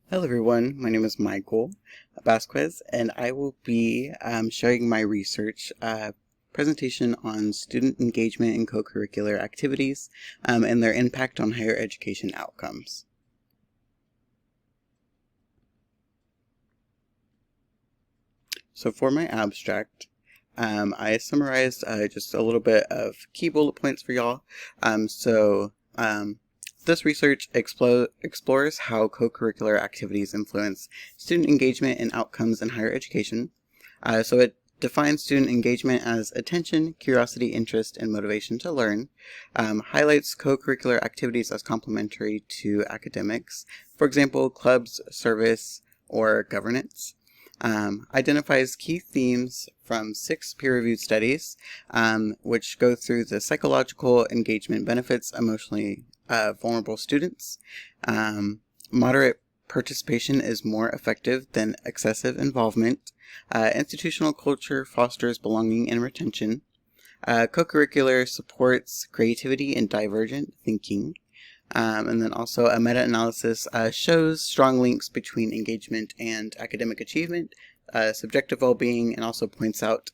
Hello everyone, my name is Michael Vasquez and I will be showing my research presentation on student engagement in co-curricular activities and their impact on higher education outcomes. So for my abstract, I summarized just a little bit of key bullet points for y'all. This research explores how co-curricular activities influence student engagement and outcomes in higher education. So it defines student engagement as attention, curiosity, interest, and motivation to learn, highlights co-curricular activities as complementary to academics, for example, clubs, service, or governance. Identifies key themes from 6 peer-reviewed studies, which go through the psychological engagement benefits emotionally vulnerable students. Moderate participation is more effective than excessive involvement. Institutional culture fosters belonging and retention. Co-curricular supports creativity and divergent thinking. And then also a meta-analysis shows strong links between engagement and academic achievement, subjective well-being, and also points out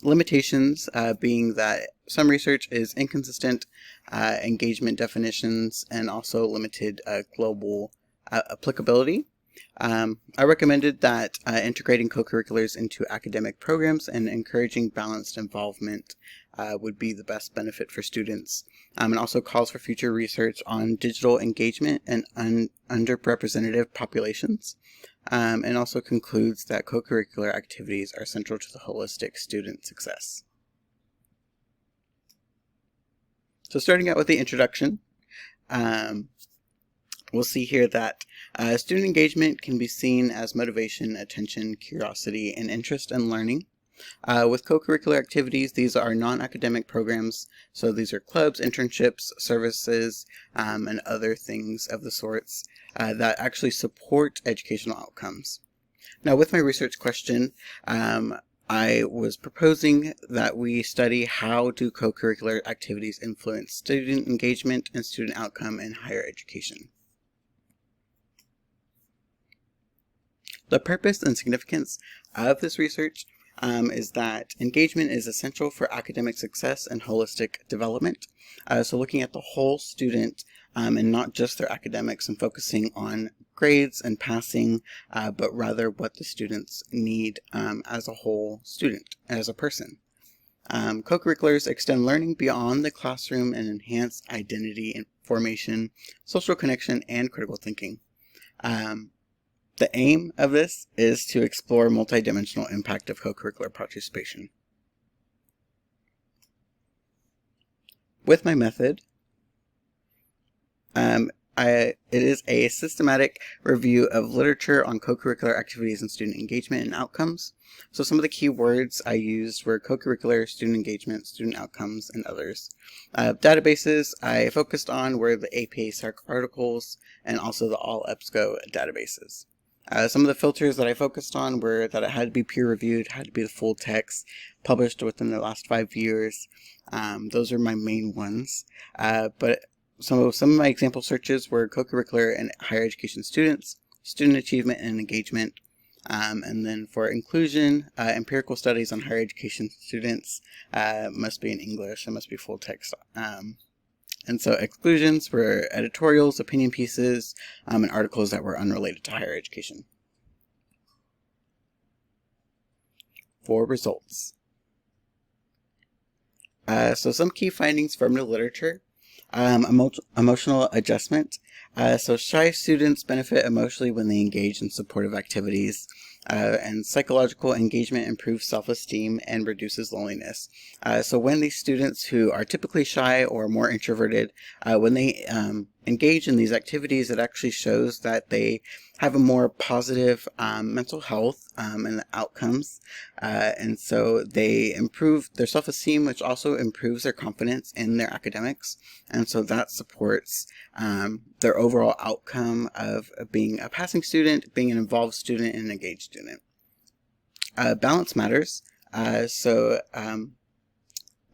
limitations, being that some research is inconsistent engagement definitions and also limited global applicability. I recommended that integrating co-curriculars into academic programs and encouraging balanced involvement would be the best benefit for students, and also calls for future research on digital engagement and underrepresented populations, and also concludes that co-curricular activities are central to the holistic student success. So starting out with the introduction, we'll see here that student engagement can be seen as motivation, attention, curiosity, and interest in learning. With co-curricular activities, these are non-academic programs, so these are clubs, internships, services, and other things of the sorts that actually support educational outcomes. Now, with my research question, I was proposing that we study how do co-curricular activities influence student engagement and student outcome in higher education. The purpose and significance of this research is that engagement is essential for academic success and holistic development. So looking at the whole student and not just their academics and focusing on grades and passing, but rather what the students need as a whole student, as a person. Co-curriculars extend learning beyond the classroom and enhance identity and formation, social connection, and critical thinking. The aim of this is to explore multidimensional impact of co-curricular participation. With my method, it is a systematic review of literature on co-curricular activities and student engagement and outcomes. So some of the key words I used were co-curricular, student engagement, student outcomes, and others. Databases I focused on were the APA SARC articles and also the All EBSCO databases. Some of the filters that I focused on were that it had to be peer-reviewed, had to be the full text, published within the last 5 years. Those are my main ones. But some of my example searches were co-curricular and higher education students, student achievement and engagement, and then for inclusion, empirical studies on higher education students must be in English, it must be full text. And so exclusions were editorials, opinion pieces, and articles that were unrelated to higher education. For results. So some key findings from the literature. Emotional adjustment. So shy students benefit emotionally when they engage in supportive activities, and psychological engagement improves self-esteem and reduces loneliness. So when these students who are typically shy or more introverted, when they engage in these activities, it actually shows that they have a more positive mental health and the outcomes, and so they improve their self-esteem, which also improves their confidence in their academics, and so that supports their overall outcome of being a passing student, being an involved student, and an engaged student. Balance matters.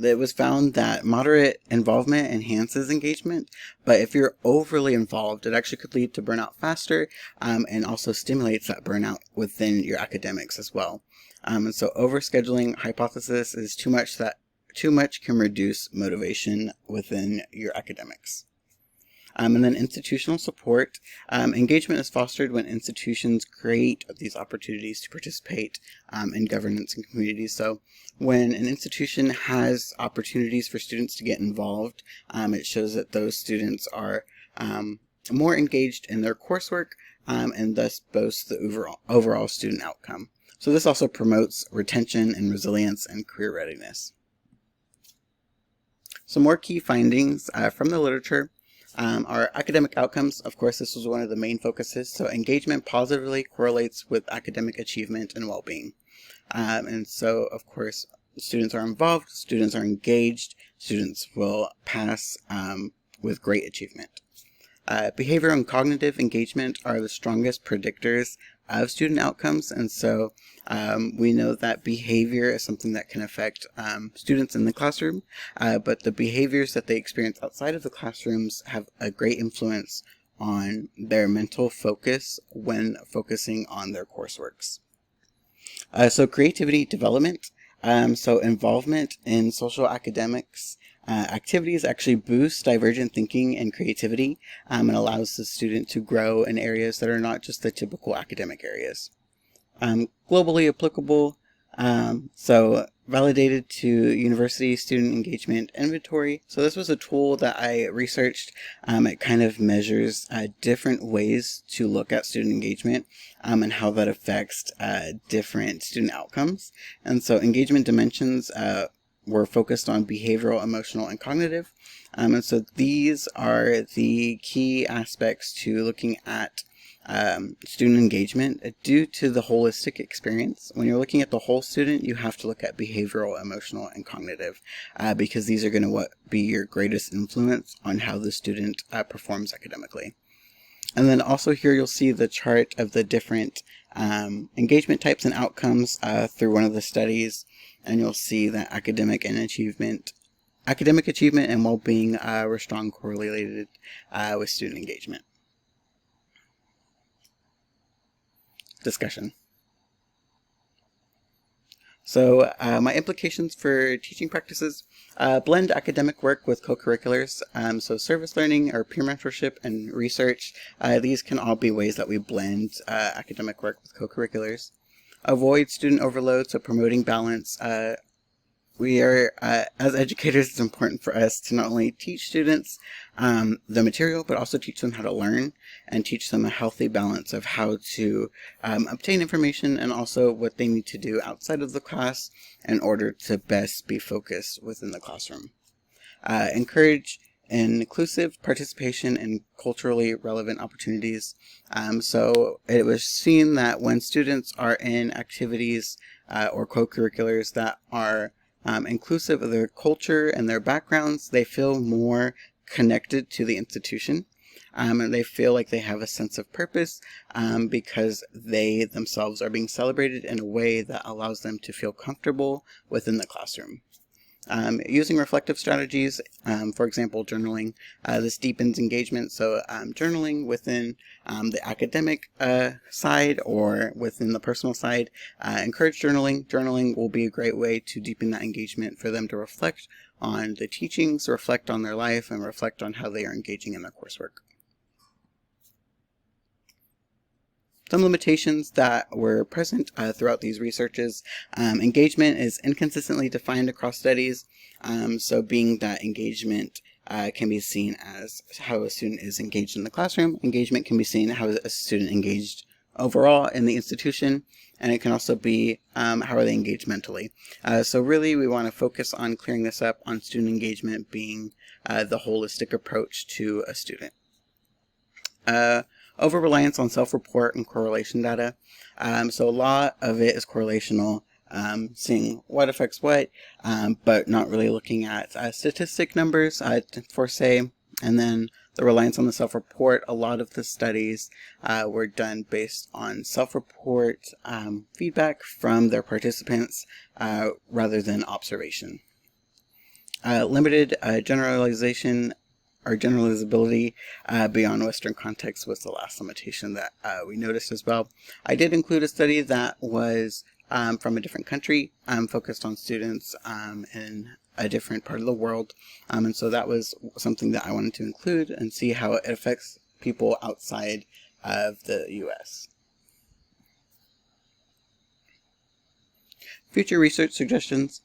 it was found that moderate involvement enhances engagement, but if you're overly involved, it actually could lead to burnout faster, and also stimulates that burnout within your academics as well. And so overscheduling hypothesis is too much can reduce motivation within your academics. And then institutional support. Engagement is fostered when institutions create these opportunities to participate in governance and communities. So when an institution has opportunities for students to get involved, it shows that those students are more engaged in their coursework, and thus boast the overall student outcome. So this also promotes retention and resilience and career readiness. Some more key findings from the literature. Our academic outcomes, of course, this was one of the main focuses. So engagement positively correlates with academic achievement and well-being. And so, of course, students are involved, students are engaged, students will pass with great achievement. Behavioral and cognitive engagement are the strongest predictors of student outcomes, and so we know that behavior is something that can affect students in the classroom, but the behaviors that they experience outside of the classrooms have a great influence on their mental focus when focusing on their courseworks. So creativity development, so involvement in social academics activities actually boost divergent thinking and creativity, and allows the student to grow in areas that are not just the typical academic areas. Globally applicable, so validated to University Student Engagement Inventory. So this was a tool that I researched. It kind of measures different ways to look at student engagement and how that affects different student outcomes. And so engagement dimensions were focused on behavioral, emotional, and cognitive. And so these are the key aspects to looking at student engagement due to the holistic experience. When you're looking at the whole student, you have to look at behavioral, emotional, and cognitive because these are going to be your greatest influence on how the student performs academically. And then also here you'll see the chart of the different engagement types and outcomes through one of the studies, and you'll see that academic achievement and well-being were strongly correlated with student engagement. Discussion. So my implications for teaching practices, blend academic work with co-curriculars. So service learning or peer mentorship and research, these can all be ways that we blend academic work with co-curriculars. Avoid student overload, so promoting balance. We are, as educators, it's important for us to not only teach students the material, but also teach them how to learn and teach them a healthy balance of how to obtain information and also what they need to do outside of the class in order to best be focused within the classroom. Encourage inclusive participation in culturally relevant opportunities. So it was seen that when students are in activities or co-curriculars that are inclusive of their culture and their backgrounds, they feel more connected to the institution, and they feel like they have a sense of purpose because they themselves are being celebrated in a way that allows them to feel comfortable within the classroom. Using reflective strategies, for example, journaling, this deepens engagement. So journaling within the academic side or within the personal side, encourage journaling. Journaling will be a great way to deepen that engagement for them to reflect on the teachings, reflect on their life, and reflect on how they are engaging in their coursework. Some limitations that were present throughout these researches. Engagement is inconsistently defined across studies, so being that engagement can be seen as how a student is engaged in the classroom. Engagement can be seen how a student engaged overall in the institution, and it can also be how are they engaged mentally. So really we want to focus on clearing this up on student engagement being the holistic approach to a student. Over-reliance on self-report and correlation data. So a lot of it is correlational, seeing what affects what, but not really looking at statistic numbers for say, and then the reliance on the self-report. A lot of the studies were done based on self-report feedback from their participants rather than observation. Limited generalization or generalizability beyond Western context was the last limitation that we noticed as well. I did include a study that was from a different country, focused on students in a different part of the world, and so that was something that I wanted to include and see how it affects people outside of the U.S. Future research suggestions: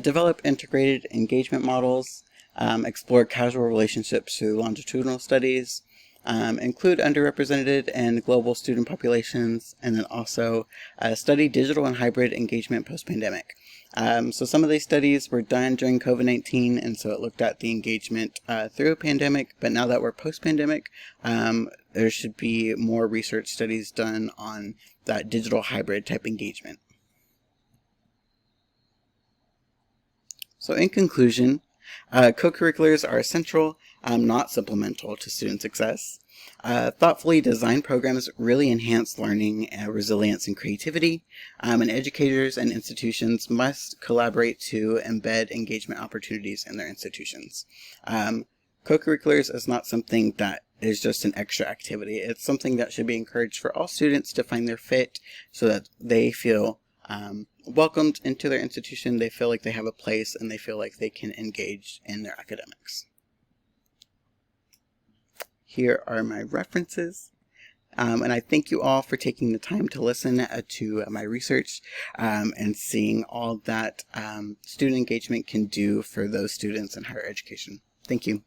develop integrated engagement models, explore causal relationships through longitudinal studies, include underrepresented and global student populations, and then also study digital and hybrid engagement post-pandemic. So some of these studies were done during COVID-19, and so it looked at the engagement through a pandemic, but now that we're post-pandemic, there should be more research studies done on that digital hybrid type engagement. So in conclusion, co-curriculars are essential, not supplemental to student success. Thoughtfully designed programs really enhance learning, resilience, and creativity, and educators and institutions must collaborate to embed engagement opportunities in their institutions. Co-curriculars is not something that is just an extra activity. It's something that should be encouraged for all students to find their fit so that they feel welcomed into their institution, they feel like they have a place, and they feel like they can engage in their academics. Here are my references, and I thank you all for taking the time to listen to my research and seeing all that student engagement can do for those students in higher education. Thank you.